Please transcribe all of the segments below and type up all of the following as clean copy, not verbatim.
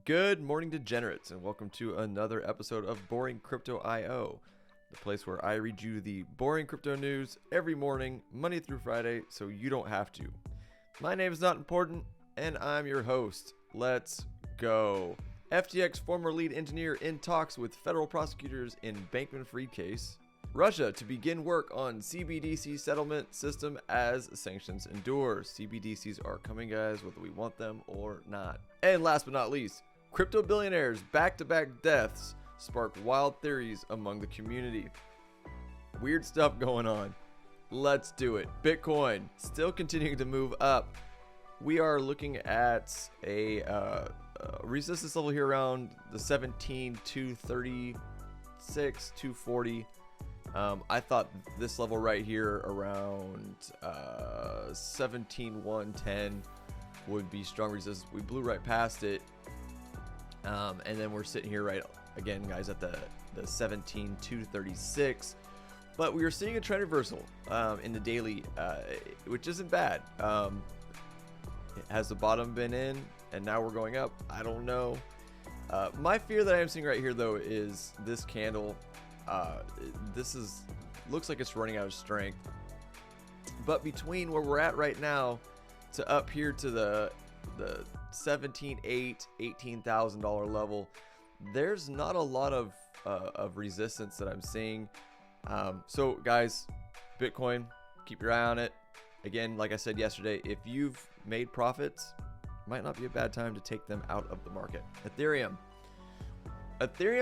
Good morning, degenerates, and welcome to another episode of Boring Crypto I.O., the place where I read you the boring crypto news every morning, Monday through Friday, so you don't have to. My name is Not Important, and I'm your host. Let's go. FTX former lead engineer in talks with federal prosecutors in Bankman-Fried case. Russia to begin work on CBDC settlement system as sanctions endure. CBDCs are coming, guys, whether we want them or not. And last but not least, crypto billionaires back-to-back deaths spark wild theories among the community. Weird stuff going on. Let's do it. Bitcoin still continuing to move up. We are looking at a resistance level here around the 17,236, 240. I thought this level right here around 17,110 would be strong resistance. We blew right past it, and then we're sitting here right again, guys, at the 17,236. But we are seeing a trend reversal in the daily, which isn't bad. Has the bottom been in, and now we're going up? I don't know. My fear that I am seeing right here, though, is this candle. Looks like it's running out of strength, but between where we're at right now to up here to the $17,800, $18,000 level, there's not a lot of resistance that I'm seeing. So guys, Bitcoin, keep your eye on it. Again, like I said yesterday, if you've made profits, might not be a bad time to take them out of the market. Ethereum,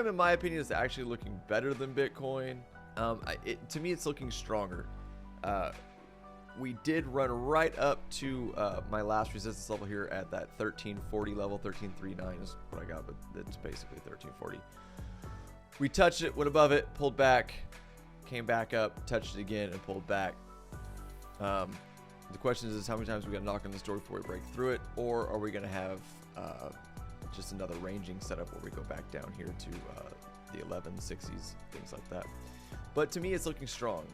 in my opinion, is actually looking better than Bitcoin. To me, it's looking stronger. We did run right up to my last resistance level here at that 1340 level. 1339 is what I got, but it's basically 1340. We touched it, went above it, pulled back, came back up, touched it again, and pulled back. The question is how many times we got to knock on this door before we break through it, or are we going to have just another ranging setup where we go back down here to the 1160s, things like that. But to me, it's looking strong.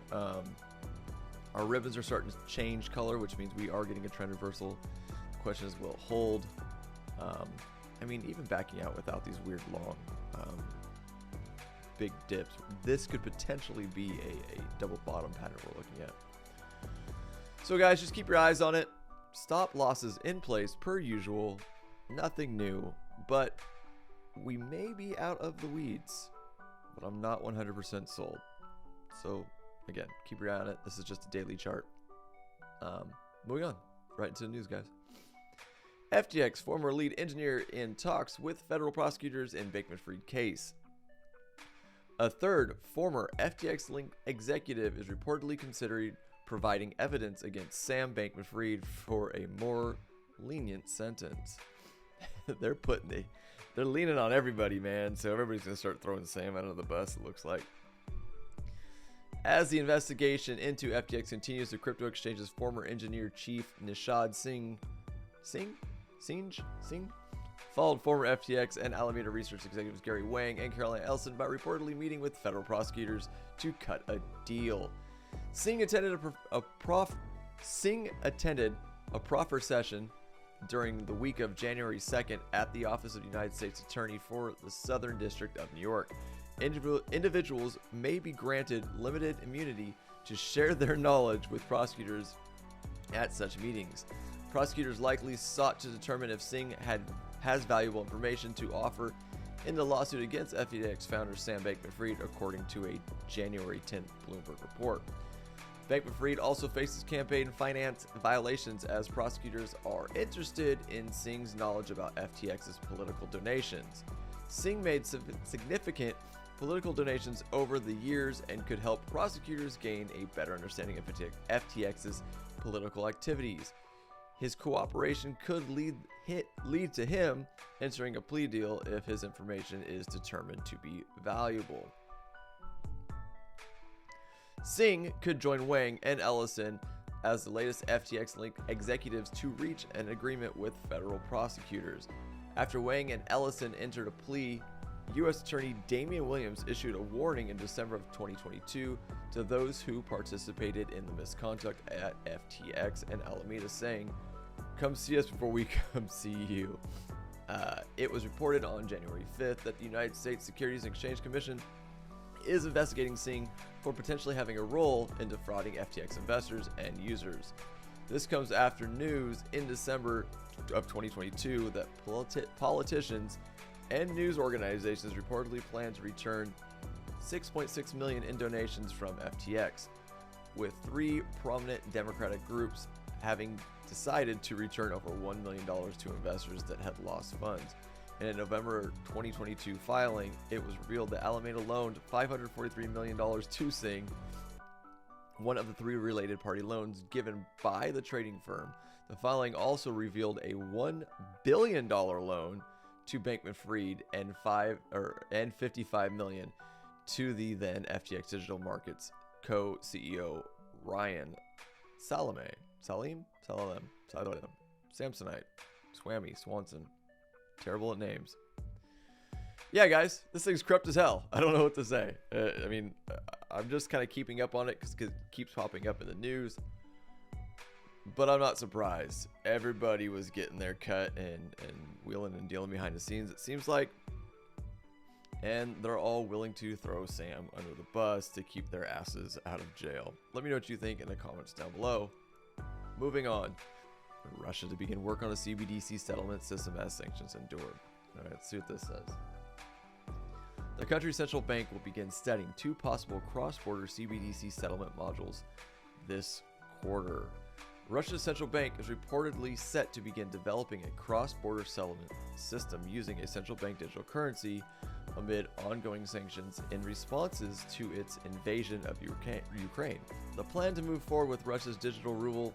Our ribbons are starting to change color, which means we are getting a trend reversal. The question is, will it hold? I mean, even backing out without these weird long big dips, this could potentially be a double bottom pattern we're looking at. So guys, just keep your eyes on it. Stop losses in place per usual. Nothing new, but we may be out of the weeds, but I'm not 100% sold. So again, keep your eye on it. This is just a daily chart. Moving on right into the news, guys. FTX former lead engineer in talks with federal prosecutors in Bankman-Fried case. A third former FTX-linked executive is reportedly considering providing evidence against Sam Bankman-Fried for a more lenient sentence. They're leaning on everybody, man. So everybody's gonna start throwing Sam under the bus, it looks like. As the investigation into FTX continues, the crypto exchange's former engineer chief Nishad Singh followed former FTX and Alameda Research executives Gary Wang and Caroline Ellison by reportedly meeting with federal prosecutors to cut a deal. Singh attended a proffer session during the week of January 2nd at the Office of the United States Attorney for the Southern District of New York. Individuals may be granted limited immunity to share their knowledge with prosecutors at such meetings. Prosecutors likely sought to determine if Singh has valuable information to offer in the lawsuit against FTX founder Sam Bankman-Fried, according to a January 10th Bloomberg report. Bankman-Fried also faces campaign finance violations as prosecutors are interested in Singh's knowledge about FTX's political donations. Singh made significant political donations over the years and could help prosecutors gain a better understanding of FTX's political activities. His cooperation could lead to him entering a plea deal if his information is determined to be valuable. Singh could join Wang and Ellison as the latest FTX-linked executives to reach an agreement with federal prosecutors. After Wang and Ellison entered a plea, U.S. Attorney Damian Williams issued a warning in December of 2022 to those who participated in the misconduct at FTX and Alameda, saying, "Come see us before we come see you." It was reported on January 5th that the United States Securities and Exchange Commission is investigating Singh for potentially having a role in defrauding FTX investors and users. This comes after news in December of 2022 that politicians and news organizations reportedly plan to return 6.6 million in donations from FTX, with 3 prominent Democratic groups having decided to return over $1 million to investors that had lost funds. In a November 2022 filing, it was revealed that Alameda loaned $543 million to Singh, one of the 3 related party loans given by the trading firm. The filing also revealed a $1 billion loan to Bankman-Fried and $55 million to the then FTX Digital Markets co-CEO Ryan Salim, Samsonite, Swanson. Terrible at names. Yeah, guys, this thing's corrupt as hell. I don't know what to say. I'm just kind of keeping up on it because it keeps popping up in the news. But I'm not surprised. Everybody was getting their cut and wheeling and dealing behind the scenes, it seems like. And they're all willing to throw Sam under the bus to keep their asses out of jail. Let me know what you think in the comments down below. Moving on. Russia to begin work on a CBDC settlement system as sanctions endure. All right, let's see what this says. The country's central bank will begin studying 2 possible cross-border CBDC settlement modules this quarter. Russia's central bank is reportedly set to begin developing a cross-border settlement system using a central bank digital currency amid ongoing sanctions in responses to its invasion of Ukraine. The plan to move forward with Russia's digital ruble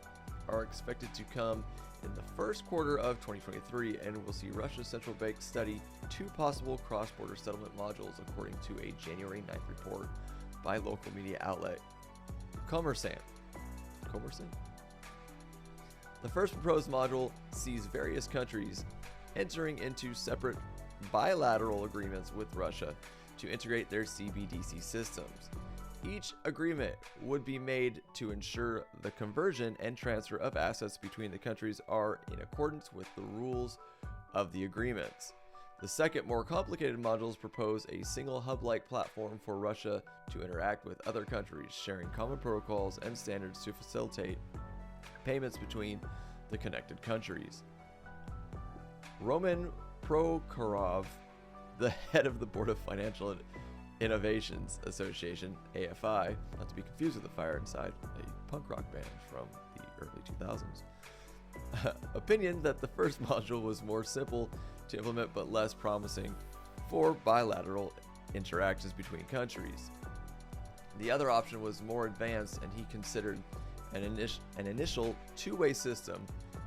are expected to come in the first quarter of 2023 and will see Russia's central bank study 2 possible cross-border settlement modules, according to a January 9th report by local media outlet Kommersant. The first proposed module sees various countries entering into separate bilateral agreements with Russia to integrate their CBDC systems. Each agreement would be made to ensure the conversion and transfer of assets between the countries are in accordance with the rules of the agreements. The second, more complicated modules propose a single hub-like platform for Russia to interact with other countries, sharing common protocols and standards to facilitate payments between the connected countries. Roman Prokhorov, the head of the Board of Financial Innovations Association, AFI, not to be confused with the Fire Inside, a punk rock band from the early 2000s, opinion that the first module was more simple to implement but less promising for bilateral interactions between countries. The other option was more advanced, and he considered an initial 2-way system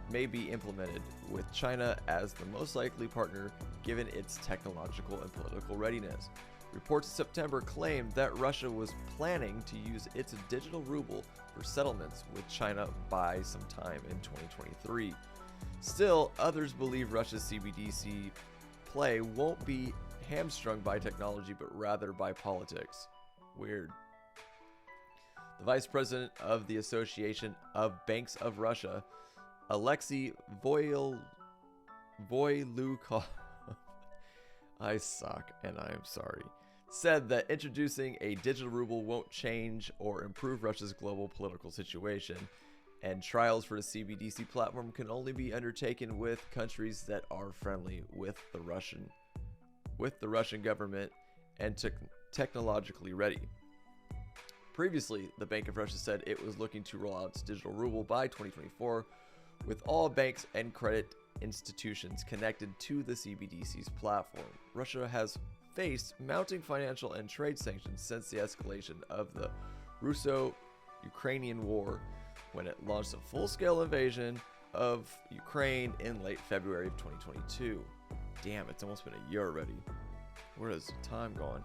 may be implemented with China as the most likely partner given its technological and political readiness. Reports in September claimed that Russia was planning to use its digital ruble for settlements with China by sometime in 2023. Still, others believe Russia's CBDC play won't be hamstrung by technology but rather by politics. Weird. The vice president of the Association of Banks of Russia, Alexei Voilukov, I suck and I am sorry, said that introducing a digital ruble won't change or improve Russia's global political situation, and trials for the CBDC platform can only be undertaken with countries that are friendly with the Russian government and technologically ready. Previously, the Bank of Russia said it was looking to roll out its digital ruble by 2024, with all banks and credit institutions connected to the CBDC's platform. Russia has faced mounting financial and trade sanctions since the escalation of the Russo-Ukrainian War, when it launched a full-scale invasion of Ukraine in late February of 2022. Damn, it's almost been a year already. Where has time gone?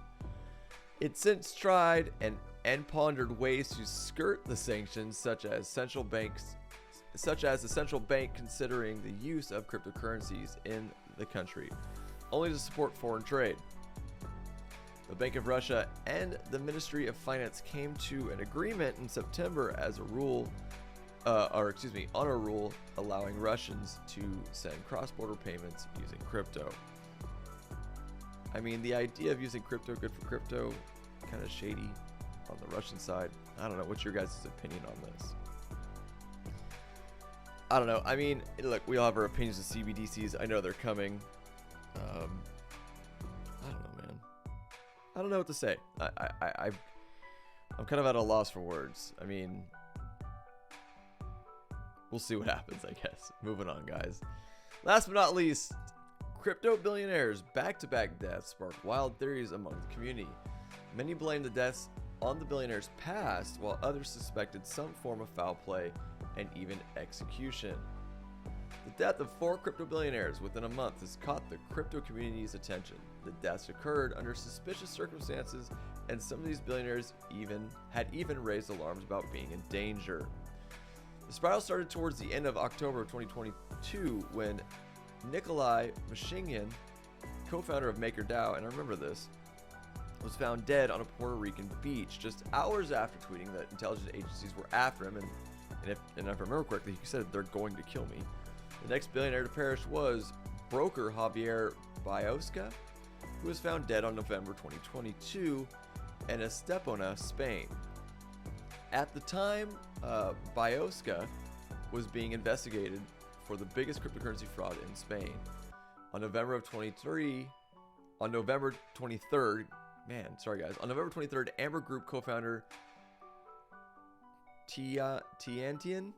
It's since tried and pondered ways to skirt the sanctions, such as the central bank considering the use of cryptocurrencies in the country, only to support foreign trade. The Bank of Russia and the Ministry of Finance came to an agreement in September as a rule on a rule allowing Russians to send cross-border payments using crypto. I mean, the idea of using crypto, good for crypto, kind of shady on the Russian side. I don't know. What's your guys' opinion on this? I don't know. I mean, look, we all have our opinions of CBDCs. I know they're coming. I don't know, man. I don't know what to say. I'm kind of at a loss for words. I mean, we'll see what happens, I guess. Moving on, guys. Last but not least, crypto billionaires' back-to-back deaths sparked wild theories among the community. Many blame the deaths on the billionaires' past, while others suspected some form of foul play and even execution. The death of 4 crypto billionaires within a month has caught the crypto community's attention. The deaths occurred under suspicious circumstances, and some of these billionaires had even raised alarms about being in danger. The spiral started towards the end of October of 2022 when Nikolai Mashingin, co-founder of MakerDAO, and I remember this, was found dead on a Puerto Rican beach just hours after tweeting that intelligence agencies were after him, and if I remember correctly, he said they're going to kill me. The next billionaire to perish was broker Javier Biosca, who was found dead on November 2022 in Estepona, Spain. At the time, Biosca was being investigated for the biggest cryptocurrency fraud in Spain. On November 23rd, Amber Group co-founder Tiantian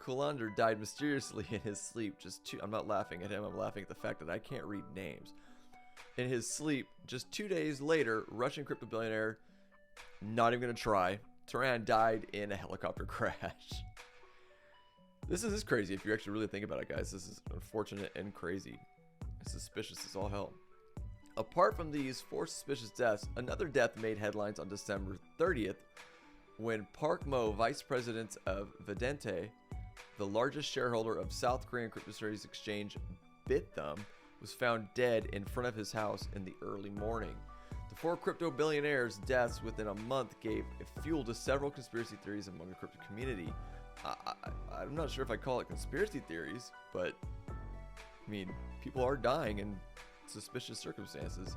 Kulander died mysteriously in his sleep. I'm not laughing at him, I'm laughing at the fact that I can't read names. In his sleep, just 2 days later, Russian crypto billionaire, not even gonna try, Turan died in a helicopter crash. This is crazy if you actually really think about it, guys. This is unfortunate and crazy. It's suspicious as all hell. Apart from these 4 suspicious deaths, another death made headlines on December 30th when Park Mo, vice president of Vidente, the largest shareholder of South Korean cryptocurrency exchange Bithumb, was found dead in front of his house in the early morning. The 4 crypto billionaires' deaths within a month gave fuel to several conspiracy theories among the crypto community. I'm not sure if I call it conspiracy theories, but I mean, people are dying in suspicious circumstances.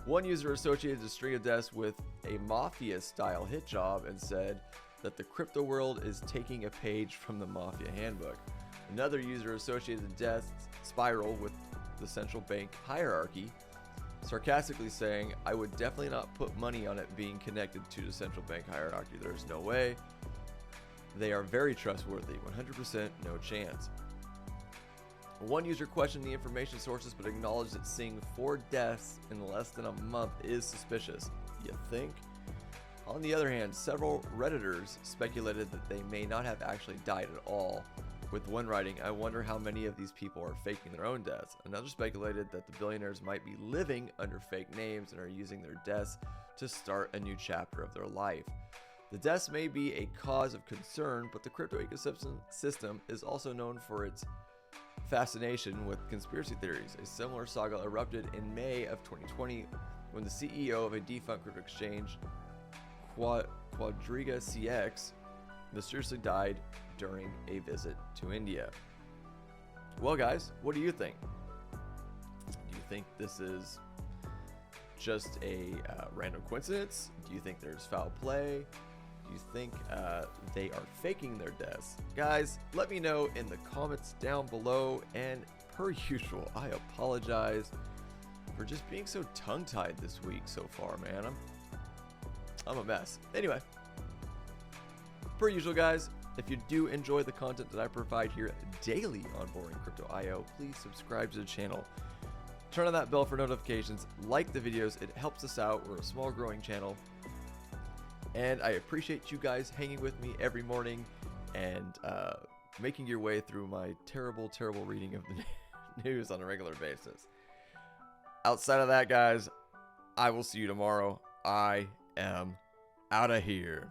One user associated the string of deaths with a mafia-style hit job and said that the crypto world is taking a page from the mafia handbook. Another user associated the death spiral with the central bank hierarchy, sarcastically saying, "I would definitely not put money on it being connected to the central bank hierarchy. There's no way. They are very trustworthy. 100% no chance." One user questioned the information sources but acknowledged that seeing 4 deaths in less than a month is suspicious. You think? On the other hand, several Redditors speculated that they may not have actually died at all, with one writing, "I wonder how many of these people are faking their own deaths." Another speculated that the billionaires might be living under fake names and are using their deaths to start a new chapter of their life. The deaths may be a cause of concern, but the crypto ecosystem is also known for its fascination with conspiracy theories. A similar saga erupted in May of 2020 when the CEO of a defunct crypto exchange, Quadriga CX, mysteriously died during a visit to India. Well, guys, what do you think? Do you think this is just a random coincidence? Do you think there's foul play? Do you think they are faking their deaths? Guys, let me know in the comments down below. And per usual, I apologize for just being so tongue-tied this week so far, man. I'm a mess. Anyway, per usual, guys, if you do enjoy the content that I provide here daily on Boring Crypto IO, please subscribe to the channel. Turn on that bell for notifications. Like the videos. It helps us out. We're a small growing channel. And I appreciate you guys hanging with me every morning and making your way through my terrible, terrible reading of the news on a regular basis. Outside of that, guys, I will see you tomorrow. I am out of here.